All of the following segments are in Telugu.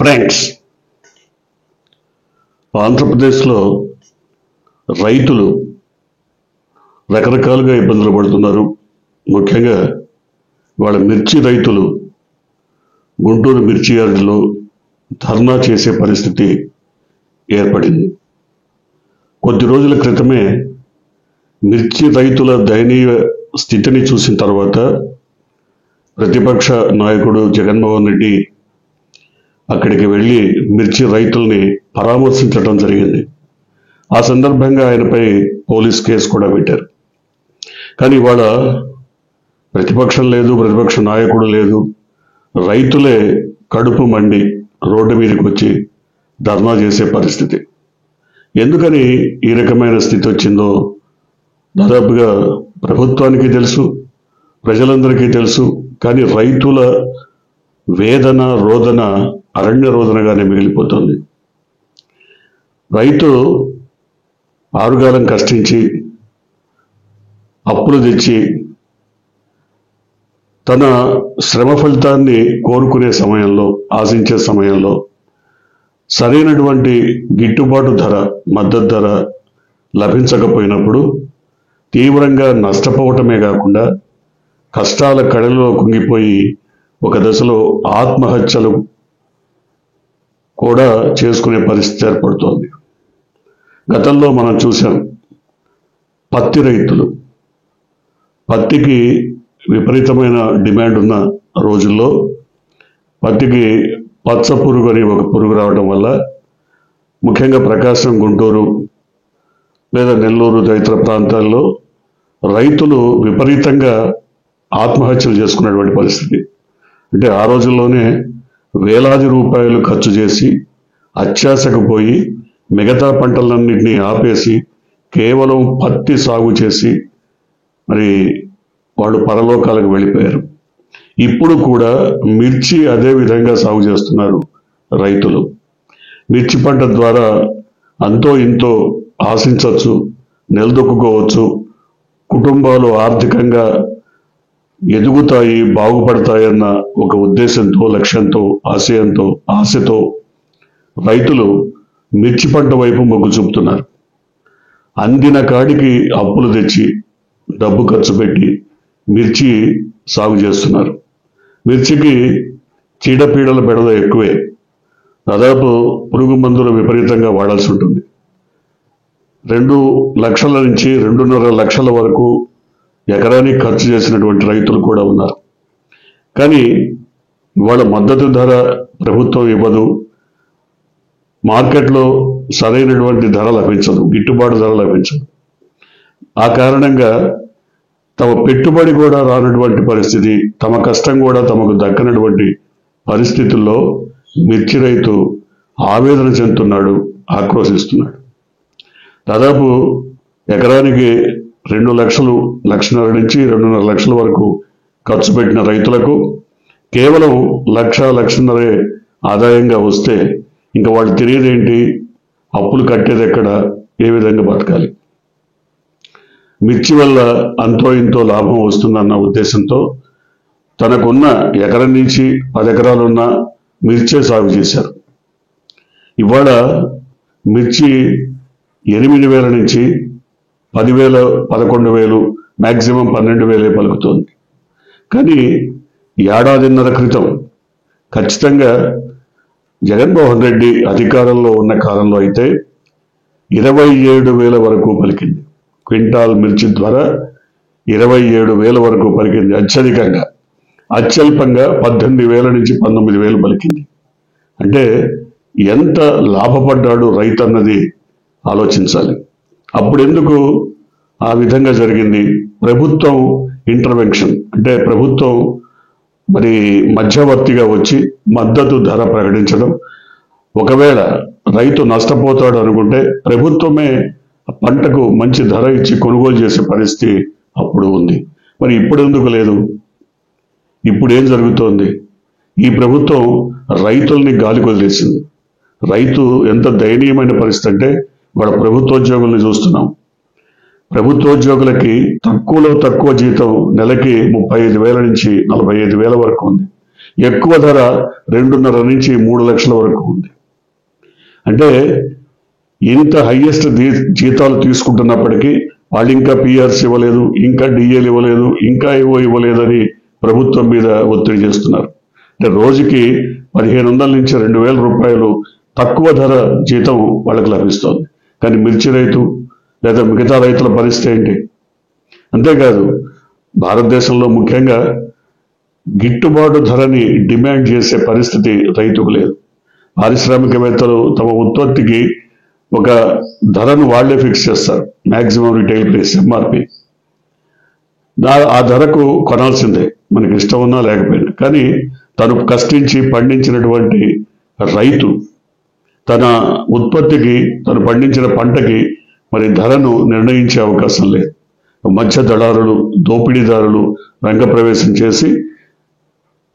ఫ్రెండ్స్, ఆంధ్రప్రదేశ్లో రైతులు రకరకాలుగా ఇబ్బందులు పడుతున్నారు. ముఖ్యంగా వాళ్ళ మిర్చి రైతులు గుంటూరు మిర్చి యార్డులో ధర్నా చేసే పరిస్థితి ఏర్పడింది. కొద్ది రోజుల క్రితమే మిర్చి రైతుల దయనీయ స్థితిని చూసిన తర్వాత ప్రతిపక్ష నాయకుడు జగన్మోహన్ రెడ్డి అక్కడికి వెళ్ళి మిర్చి రైతుల్ని పరామర్శించడం జరిగింది. ఆ సందర్భంగా ఆయనపై పోలీస్ కేసు కూడా పెట్టారు. కానీ ఇవాళ ప్రతిపక్షం లేదు, ప్రతిపక్ష నాయకుడు లేదు, రైతులే కడుపు మండి రోడ్డు మీదకి వచ్చి ధర్నా చేసే పరిస్థితి. ఎందుకని ఈ రకమైన స్థితి వచ్చిందో దాదాపుగా ప్రభుత్వానికి తెలుసు, ప్రజలందరికీ తెలుసు. కానీ రైతుల వేదన రోదన అరణ్య రోదనగానే మిగిలిపోతుంది. రైతు ఆరుగాలం కష్టించి అప్పులు తెచ్చి తన శ్రమ ఫలితాన్ని కోరుకునే సమయంలో, ఆశించే సమయంలో సరైనటువంటి గిట్టుబాటు ధర, మద్దతు ధర లభించకపోయినప్పుడు తీవ్రంగా నష్టపోవటమే కాకుండా కష్టాల కడలో కుంగిపోయి ఒక దశలో ఆత్మహత్యలు కూడా చేసుకునే పరిస్థితి ఏర్పడుతోంది. గతంలో మనం చూసాం, పత్తి రైతులు, పత్తికి విపరీతమైన డిమాండ్ ఉన్న రోజుల్లో పత్తికి పచ్చ పురుగు అని ఒక పురుగు రావడం వల్ల ముఖ్యంగా ప్రకాశం, గుంటూరు లేదా నెల్లూరు తదితర ప్రాంతాల్లో రైతులు విపరీతంగా ఆత్మహత్యలు చేసుకున్నటువంటి పరిస్థితి. అంటే ఆ రోజుల్లోనే వేలాది రూపాయలు ఖర్చు చేసి అత్యాశకు పోయి మిగతా పంటలన్నింటినీ ఆపేసి కేవలం పత్తి సాగు చేసి మరి వాళ్ళు పరలోకాలకు వెళ్ళిపోయారు. ఇప్పుడు కూడా మిర్చి అదే విధంగా సాగు చేస్తున్నారు రైతులు. మిర్చి పంట ద్వారా అంతో ఇంతో ఆశించవచ్చు, నిలదొక్కుకోవచ్చు, కుటుంబాలు ఆర్థికంగా ఎదుగుతాయి, బాగుపడతాయన్న ఒక ఉద్దేశంతో, లక్ష్యంతో, ఆశతో రైతులు మిర్చి పంట వైపు మొగ్గు చూపుతున్నారు. అందిన కాడికి అప్పులు తెచ్చి డబ్బు ఖర్చు పెట్టి మిర్చి సాగు చేస్తున్నారు. మిర్చికి చీడపీడల బెడద ఎక్కువే. దాదాపు పురుగు మందులు విపరీతంగా వాడాల్సి ఉంటుంది. 2 లక్షల నుంచి 2.5 లక్షల వరకు ఎకరానికి ఖర్చు చేసినటువంటి రైతులు కూడా ఉన్నారు. కానీ ఇవాళ మద్దతు ధర ప్రభుత్వం ఇవ్వదు, మార్కెట్లో సరైనటువంటి ధర లభించదు, గిట్టుబాటు ధర లభించదు. ఆ కారణంగా తమ పెట్టుబడి కూడా రానటువంటి పరిస్థితి, తమ కష్టం కూడా తమకు దక్కనటువంటి పరిస్థితుల్లో మిర్చి రైతు ఆవేదన చెందుతున్నాడు, ఆక్రోశిస్తున్నాడు. దాదాపు ఎకరానికి 2 లక్షలు, 1.5 నుంచి 2.5 లక్షల వరకు ఖర్చు పెట్టిన రైతులకు కేవలం 1,00,000-1,50,000 ఆదాయంగా వస్తే ఇంకా వాళ్ళు తిరిగేదేంటి? అప్పులు కట్టేది ఎక్కడ? ఏ విధంగా బతకాలి? మిర్చి వల్ల అంతో ఇంతో లాభం వస్తుందన్న ఉద్దేశంతో తనకున్న ఎకరం నుంచి 10 ఎకరాలున్న మిర్చే సాగు చేశారు. ఇవాళ మిర్చి 8,000 నుంచి 10,000, 11,000, మ్యాక్సిమం 12,000 పలుకుతోంది. కానీ ఏడాదిన్నర క్రితం ఖచ్చితంగా జగన్మోహన్ రెడ్డి అధికారంలో ఉన్న కాలంలో అయితే 27,000 వరకు పలికింది. క్వింటాల్ మిర్చి ద్వారా 27,000 వరకు పలికింది. అత్యధికంగా, అత్యల్పంగా 18,000 నుంచి 19,000 పలికింది. అంటే ఎంత లాభపడ్డాడు రైతు అన్నది ఆలోచించాలి. అప్పుడు ఎందుకు ఆ విధంగా జరిగింది? ప్రభుత్వం ఇంటర్వెన్షన్, అంటే ప్రభుత్వం మరి మధ్యవర్తిగా వచ్చి మద్దతు ధర ప్రకటించడం. ఒకవేళ రైతు నష్టపోతాడు అనుకుంటే ప్రభుత్వమే పంటకు మంచి ధర ఇచ్చి కొనుగోలు చేసే పరిస్థితి అప్పుడు ఉంది. మరి ఇప్పుడు ఎందుకు లేదు? ఇప్పుడు ఏం జరుగుతోంది? ఈ ప్రభుత్వం రైతుల్ని గాలికి వదిలేసింది. రైతు ఎంత దయనీయమైన పరిస్థితి అంటే వాళ్ళ ప్రభుత్వోద్యోగుల్ని చూస్తున్నాం. ప్రభుత్వోద్యోగులకి తక్కువలో తక్కువ జీతం నెలకి 35,000 నుంచి 45,000 వరకు ఉంది. ఎక్కువ ధర 2.5 నుంచి 3 లక్షల వరకు ఉంది. అంటే ఇంత హైయెస్ట్ జీతాలు తీసుకుంటున్నప్పటికీ వాళ్ళు ఇంకా పిఆర్స్ ఇవ్వలేదు, ఇంకా డిఏలు ఇవ్వలేదు, ఇంకా ఏవో ఇవ్వలేదని ప్రభుత్వం మీద ఒత్తిడి చేస్తున్నారు. అంటే రోజుకి 1500 నుంచి 2000 రూపాయలు తక్కువ ధర జీతం వాళ్ళకి లభిస్తోంది. కానీ మిర్చి రైతు లేదా మిగతా రైతుల పరిస్థితి ఏంటి? అంతేకాదు భారతదేశంలో ముఖ్యంగా గిట్టుబాటు ధరని డిమాండ్ చేసే పరిస్థితి రైతుకు లేదు. పారిశ్రామికవేత్తలు తమ ఉత్పత్తికి ఒక ధరను వాళ్లే ఫిక్స్ చేస్తారు, మ్యాక్సిమం రిటైల్ ప్రైస్ ఎంఆర్పి. ఆ ధరకు కొనాల్సిందే, మనకి ఇష్టం ఉన్నా లేకపోయినా. కానీ తను కష్టించి పండించినటువంటి రైతు తన ఉత్పత్తికి, తను పండించిన పంటకి మరి ధరను నిర్ణయించే అవకాశం లేదు. మధ్య దళారులు, దోపిడీదారులు రంగప్రవేశం చేసి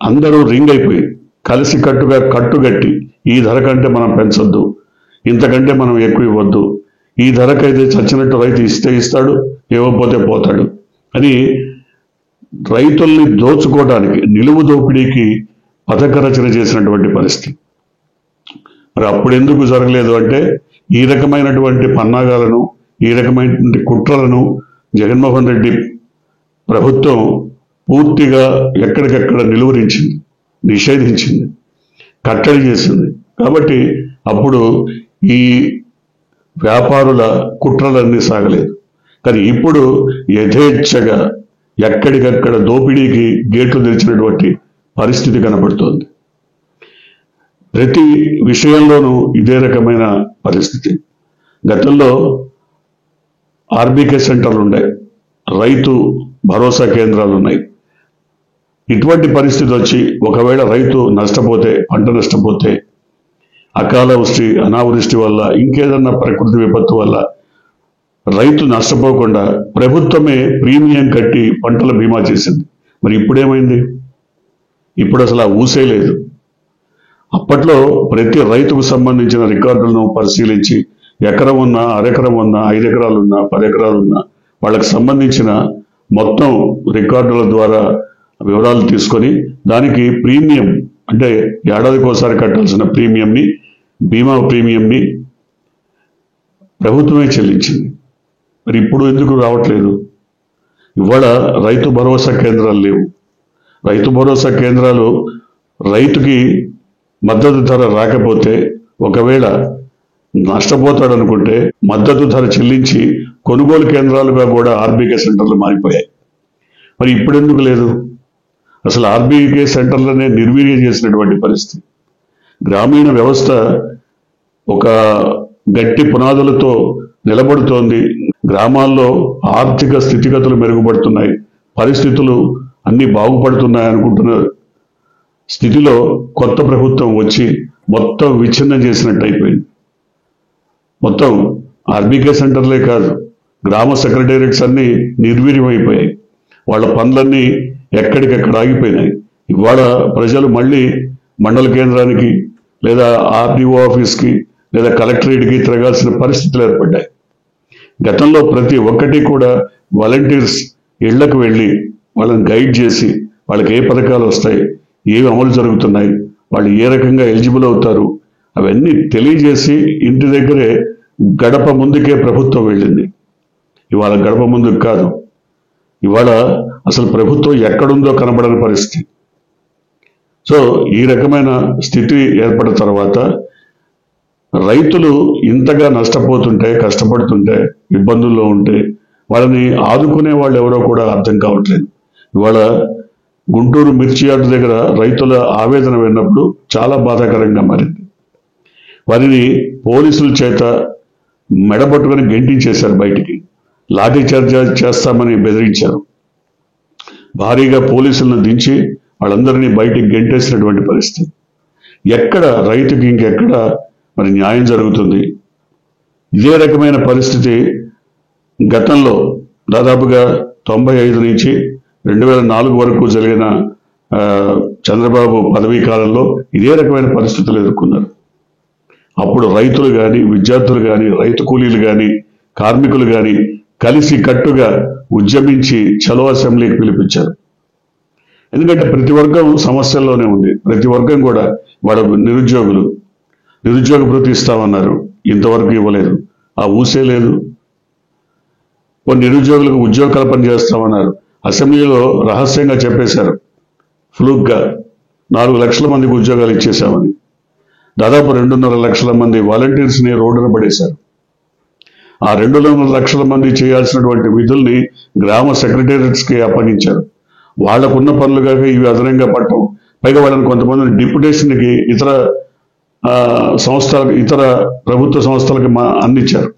అందరూ రింగ్ అయిపోయి కలిసి కట్టుగట్టి ఈ ధర కంటే మనం పెంచొద్దు, ఇంతకంటే మనం ఎక్కువ ఇవ్వద్దు, ఈ ధరకైతే చచ్చినట్టు రైతు ఇస్తే ఇస్తాడు, ఇవ్వకపోతే పోతాడు అని రైతుల్ని దోచుకోవడానికి, నిలువు దోపిడీకి పథక రచన చేసినటువంటి పరిస్థితి. మరి అప్పుడు ఎందుకు జరగలేదు అంటే ఈ రకమైనటువంటి పన్నాగాలను, ఈ రకమైనటువంటి కుట్రలను జగన్మోహన్ రెడ్డి ప్రభుత్వం పూర్తిగా ఎక్కడికెక్కడ నిలువరించింది, నిషేధించింది, కట్టడి చేసింది. కాబట్టి అప్పుడు ఈ వ్యాపారుల కుట్రలన్నీ సాగలేదు. కానీ ఇప్పుడు యథేచ్ఛగా ఎక్కడికక్కడ దోపిడీకి గేట్లు తెరిచినటువంటి పరిస్థితి కనబడుతోంది. ప్రతి విషయంలోనూ ఇదే రకమైన పరిస్థితి. గతంలో ఆర్బీకే సెంటర్లు ఉన్నాయి, రైతు భరోసా కేంద్రాలు ఉన్నాయి. ఇటువంటి పరిస్థితి వచ్చి ఒకవేళ రైతు నష్టపోతే, పంట నష్టపోతే, అకాల వృష్టి, అనావృష్టి వల్ల, ఇంకేదన్నా ప్రకృతి విపత్తు వల్ల రైతు నష్టపోకుండా ప్రభుత్వమే ప్రీమియం కట్టి పంటల బీమా చేసింది. మరి ఇప్పుడేమైంది? ఇప్పుడు అసలు ఆ ఊసే లేదు. అప్పట్లో ప్రతి రైతుకు సంబంధించిన రికార్డులను పరిశీలించి ఎకరం ఉన్నా, అరెకరం ఉన్నా, 5 ఎకరాలున్నా, 10 ఎకరాలున్నా వాళ్ళకి సంబంధించిన మొత్తం రికార్డుల ద్వారా వివరాలు తీసుకొని దానికి ప్రీమియం, అంటే ఏడాదికోసారి కట్టాల్సిన ప్రీమియంని, బీమా ప్రీమియంని ప్రభుత్వమే చెల్లించింది. మరి ఇప్పుడు ఎందుకు రావట్లేదు? ఇవాళ రైతు భరోసా కేంద్రాలు లేవు. రైతు భరోసా కేంద్రాలు రైతుకి మద్దతు ధర రాకపోతే, ఒకవేళ నష్టపోతాడు అనుకుంటే మద్దతు ధర చెల్లించి కొనుగోలు కేంద్రాలుగా కూడా ఆర్బీకే సెంటర్లు మారిపోయాయి. మరి ఇప్పుడు ఎందుకు లేదు? అసలు ఆర్బీకే సెంటర్లనే నిర్వీర్యం చేసినటువంటి పరిస్థితి. గ్రామీణ వ్యవస్థ ఒక గట్టి పునాదులతో నిలబడుతోంది. గ్రామాల్లో ఆర్థిక స్థితిగతులు మెరుగుపడుతున్నాయి, పరిస్థితులు అన్ని బాగుపడుతున్నాయి అనుకుంటున్న స్థితిలో కొత్త ప్రభుత్వం వచ్చి మొత్తం విచ్ఛిన్నం చేసినట్టు అయిపోయింది. మొత్తం ఆర్బీకే సెంటర్లే కాదు, గ్రామ సెక్రటేరియట్స్ అన్ని నిర్వీర్యం అయిపోయాయి. వాళ్ళ పనులన్నీ ఎక్కడికెక్కడ ఆగిపోయినాయి. ఇవాళ ప్రజలు మళ్ళీ మండల కేంద్రానికి లేదా ఆర్డీఓ ఆఫీస్కి లేదా కలెక్టరేట్కి తిరగాల్సిన పరిస్థితులు ఏర్పడ్డాయి. గతంలో ప్రతి ఒక్కటి కూడా వాలంటీర్స్ ఇళ్లకు వెళ్ళి వాళ్ళని గైడ్ చేసి వాళ్ళకి ఏ పథకాలు వస్తాయి, ఏవి అమలు జరుగుతున్నాయి, వాళ్ళు ఏ రకంగా ఎలిజిబుల్ అవుతారు, అవన్నీ తెలియజేసి ఇంటి దగ్గరే గడప ముందుకే ప్రభుత్వం వెళ్ళింది. ఇవాళ గడప ముందుకు కాదు, ఇవాళ అసలు ప్రభుత్వం ఎక్కడుందో కనబడని పరిస్థితి. సో ఈ రకమైన స్థితి ఏర్పడిన తర్వాత రైతులు ఇంతగా నష్టపోతుంటే, కష్టపడుతుంటే, ఇబ్బందుల్లో ఉంటే వాళ్ళని ఆదుకునే వాళ్ళు ఎవరో కూడా అర్థం కావట్లేదు. ఇవాళ గుంటూరు మిర్చి యార్డు దగ్గర రైతుల ఆవేదన విన్నప్పుడు చాలా బాధాకరంగా మారింది. వారిని పోలీసుల చేత మెడబట్టుకొని గెంటించేశారు బయటికి, లాఠీ చార్జ్ చేస్తామని బెదిరించారు. భారీగా పోలీసులను దించి వాళ్ళందరినీ బయటికి గెంటేసినటువంటి పరిస్థితి. ఎక్కడ రైతుకి ఇంకెక్కడ మరి న్యాయం జరుగుతుంది? ఇదే రకమైన పరిస్థితి గతంలో దాదాపుగా 95 నుంచి 2004 వరకు జరిగిన చంద్రబాబు పదవీ కాలంలో ఇదే రకమైన పరిస్థితులు ఎదుర్కొన్నారు. అప్పుడు రైతులు కానీ, విద్యార్థులు కానీ, రైతు కూలీలు కానీ, కార్మికులు కానీ కలిసి కట్టుగా ఉద్యమించి చలో అసెంబ్లీకి పిలిపించారు. ఎందుకంటే ప్రతి వర్గం సమస్యల్లోనే ఉంది. ప్రతి వర్గం కూడా వాళ్ళ నిరుద్యోగ భృతి ఇస్తామన్నారు, ఇంతవరకు ఇవ్వలేదు, ఆ ఊసే లేదు. కొన్ని నిరుద్యోగులకు ఉద్యోగ కల్పన చేస్తామన్నారు, అసెంబ్లీలో రహస్యంగా చెప్పేశారు ఫ్లూక్గా 4 లక్షల మందికి ఉద్యోగాలు ఇచ్చేశామని. దాదాపు 2.5 లక్షల మంది వాలంటీర్స్ని రోడ్డున పడేశారు. ఆ 2.5 లక్షల మంది చేయాల్సినటువంటి విధుల్ని గ్రామ సెక్రటేరియట్స్కి అప్పగించారు. వాళ్లకున్న పనులు కాక ఇవి అదనంగా పట్టడం, పైగా వాళ్ళని కొంతమంది డిప్యుటేషన్కి ఇతర సంస్థలకు, ఇతర ప్రభుత్వ సంస్థలకి అందించారు.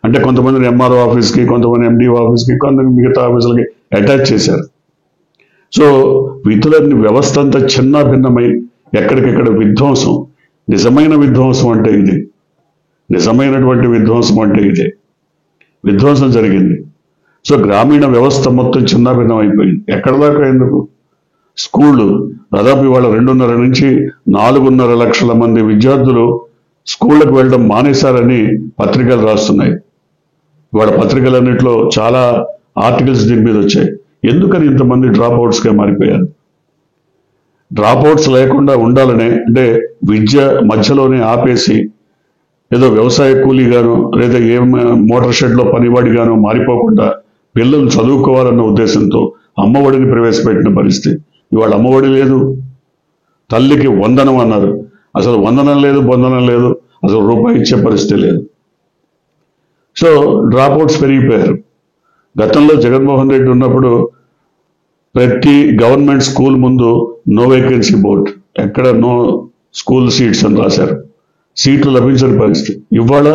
అంటే కొంతమందిని ఎంఆర్ఓ ఆఫీస్కి, కొంతమంది ఎండిఓ ఆఫీస్కి, కొంతమంది మిగతా ఆఫీసులకి అటాచ్ చేశారు. సో విధులన్నీ వ్యవస్థ అంతా చిన్న భిన్నమై ఎక్కడికెక్కడ విధ్వంసం. నిజమైన విధ్వంసం అంటే ఇది, నిజమైనటువంటి విధ్వంసం అంటే ఇదే. విధ్వంసం జరిగింది. సో గ్రామీణ వ్యవస్థ మొత్తం చిన్న భిన్నం అయిపోయింది. ఎక్కడ దాకా ఎందుకు? స్కూళ్ళు దాదాపు ఇవాళ 2.5 నుంచి 4.5 లక్షల మంది విద్యార్థులు స్కూళ్ళకు వెళ్ళడం మానేశారని పత్రికలు రాస్తున్నాయి. ఇవాళ పత్రికలన్నింటిలో చాలా ఆర్టికల్స్ దీని మీద వచ్చాయి. ఎందుకని ఇంతమంది డ్రాప్అవుట్స్గా మారిపోయారు? డ్రాప్అవుట్స్ లేకుండా ఉండాలనే, అంటే విద్య మధ్యలోనే ఆపేసి ఏదో వ్యవసాయ కూలీగాను లేదా ఏ మోటార్ షెడ్లో పనివాడిగాను మారిపోకుండా పిల్లలు చదువుకోవాలన్న ఉద్దేశంతో అమ్మఒడిని ప్రవేశపెట్టిన పరిస్థితి. ఇవాళ అమ్మఒడి లేదు, తల్లికి వందనం అన్నారు, అసలు వందనం లేదు, బొందనం లేదు, అసలు రూపాయి ఇచ్చే పరిస్థితి లేదు. సో డ్రాప్అవుట్స్ పెరిగిపోయారు. గతంలో జగన్మోహన్ రెడ్డి ఉన్నప్పుడు ప్రతి గవర్నమెంట్ స్కూల్ ముందు నో వేకెన్సీ బోర్డ్, ఎక్కడ నో స్కూల్ సీట్స్ అని రాశారు. సీట్లు లభించని పరిస్థితి. ఇవాళ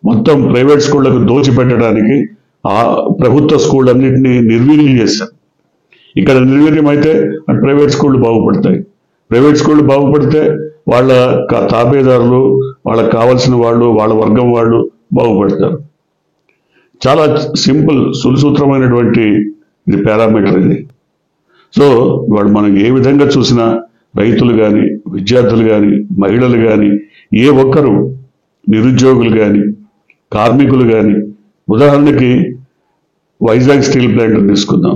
మొత్తం ప్రైవేట్ స్కూళ్లకు దోచిపెట్టడానికి ఆ ప్రభుత్వ స్కూళ్ళన్నింటినీ నిర్వీర్యం చేశారు. ఇక్కడ నిర్వీర్యం అయితే ప్రైవేట్ స్కూళ్ళు బాగుపడతాయి. ప్రైవేట్ స్కూళ్ళు బాగుపడితే వాళ్ళ తాబేదారులు, వాళ్ళకు కావాల్సిన వాళ్ళు, వాళ్ళ వర్గం వాళ్ళు బాగుపడతారు. చాలా సింపుల్, సులసూత్రమైనటువంటి ఇది పారామీటర్ ఇది. సో వాడు మనం ఏ విధంగా చూసినా రైతులు కానీ, విద్యార్థులు కానీ, మహిళలు కానీ, ఏ ఒక్కరు, నిరుద్యోగులు కానీ, కార్మికులు కానీ, ఉదాహరణకి వైజాగ్ స్టీల్ ప్లాంట్ తీసుకుందాం.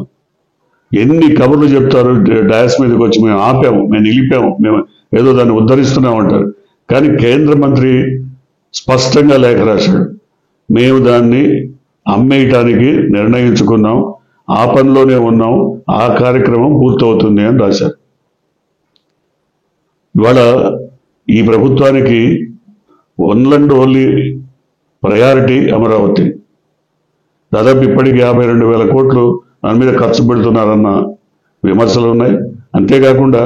ఎన్ని కబుర్లు చెప్తారు డయాస్ మీదకి వచ్చి, మేము ఆపాము, మేము నిలిపాము, మేము ఏదో దాన్ని ఉద్ధరిస్తున్నామంటారు. కానీ కేంద్ర మంత్రి స్పష్టంగా లేఖ రాశాడు, మేము దాన్ని అమ్మేయటానికి నిర్ణయించుకున్నాం, ఆ పనిలోనే ఉన్నాం, ఆ కార్యక్రమం పూర్తవుతుంది అని రాశారు. ఇవాళ ఈ ప్రభుత్వానికి one and only priority Amaravati. దాదాపు ఇప్పటికి 52,000 కోట్లు దాని మీద ఖర్చు పెడుతున్నారన్న విమర్శలు ఉన్నాయి. అంతేకాకుండా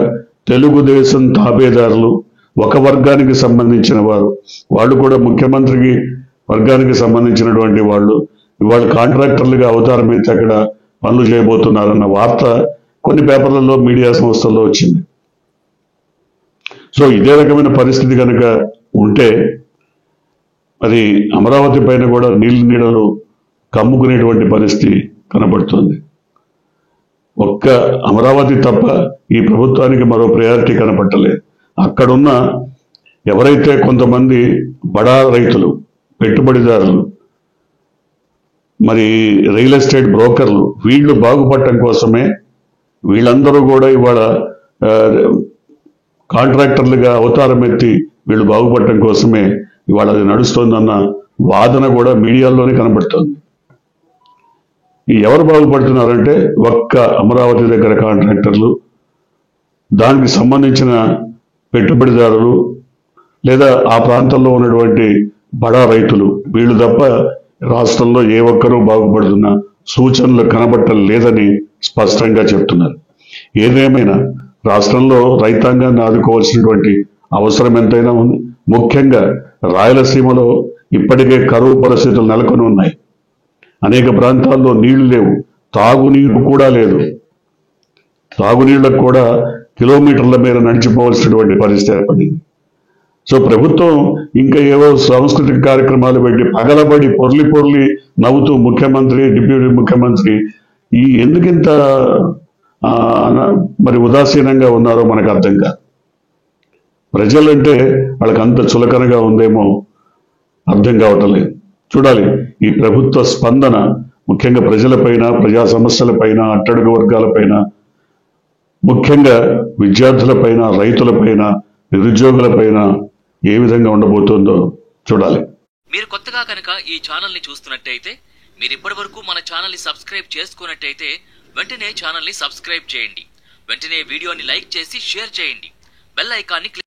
తెలుగుదేశం తాబేదారులు, ఒక వర్గానికి సంబంధించిన వారు, వాళ్ళు కూడా ముఖ్యమంత్రికి వర్గానికి సంబంధించినటువంటి వాళ్ళు ఇవాళ కాంట్రాక్టర్లుగా అవతారం ఎత్తి అక్కడ పనులు చేయబోతున్నారన్న వార్త కొన్ని పేపర్లలో, మీడియా సంస్థల్లో వచ్చింది. సో ఇదే రకమైన పరిస్థితి కనుక ఉంటే అది అమరావతి పైన కూడా నీడలు కమ్ముకునేటువంటి పరిస్థితి కనబడుతుంది. ఒక్క అమరావతి తప్ప ఈ ప్రభుత్వానికి మరో ప్రయారిటీ కనపట్టలేదు. అక్కడున్న ఎవరైతే కొంతమంది బడా రైతులు, పెట్టుబడిదారులు, మరి రియల్ ఎస్టేట్ బ్రోకర్లు, వీళ్ళు బాగుపడటం కోసమే, వీళ్ళందరూ కూడా ఇవాళ కాంట్రాక్టర్లుగా అవతారం ఎత్తి వీళ్ళు బాగుపడటం కోసమే ఇవాళ అది నడుస్తోందన్న వాదన కూడా మీడియాలోనే కనబడుతోంది. ఎవరు బాగుపడుతున్నారంటే ఒక్క అమరావతి దగ్గర కాంట్రాక్టర్లు, దానికి సంబంధించిన పెట్టుబడిదారులు, లేదా ఆ ప్రాంతంలో ఉన్నటువంటి బడా రైతులు, వీళ్ళు తప్ప రాష్ట్రంలో ఏ ఒక్కరూ బాగుపడుతున్న సూచనలు కనబడటం లేదని స్పష్టంగా చెప్తున్నారు. ఏదేమైనా రాష్ట్రంలో రైతాంగాన్ని ఆదుకోవాల్సినటువంటి అవసరం ఎంతైనా ఉంది. ముఖ్యంగా రాయలసీమలో ఇప్పటికే కరువు పరిస్థితులు నెలకొని ఉన్నాయి. అనేక ప్రాంతాల్లో నీళ్లు లేవు, తాగునీరు కూడా లేదు. తాగునీళ్లకు కూడా కిలోమీటర్ల మేర నడిచిపోవాల్సినటువంటి పరిస్థితి ఏర్పడింది. సో ప్రభుత్వం ఇంకా ఏవో సాంస్కృతిక కార్యక్రమాలు పెట్టి పగలబడి పొర్లి నవ్వుతూ ముఖ్యమంత్రి, డిప్యూటీ ముఖ్యమంత్రి ఎందుకింత మరి ఉదాసీనంగా ఉన్నారో మనకు అర్థం కాదు. ప్రజలంటే వాళ్ళకి అంత చులకనగా ఉందేమో అర్థం కావటం లేదు. చూడాలి ఈ ప్రభుత్వ స్పందన ముఖ్యంగా ప్రజలపైన, ప్రజా సమస్యలపైన, అట్టడుగు వర్గాలపైన ముఖ్యంగా విద్యార్థులపైన, రైతులపైన, నిరుద్యోగులపైన ఏ విధంగా ఉండబోతుందో చూడాలి. మీరు కొత్తగా కనుక ఈ ఛానల్ ని చూస్తున్నట్టయితే, మీరు ఇప్పటి వరకు మన ఛానల్ ని సబ్స్క్రైబ్ చేసుకున్నట్టయితే వెంటనే ఛానల్ ని సబ్స్క్రైబ్ చేయండి. వెంటనే వీడియోని లైక్ చేసి షేర్ చేయండి. బెల్ ఐకాన్ని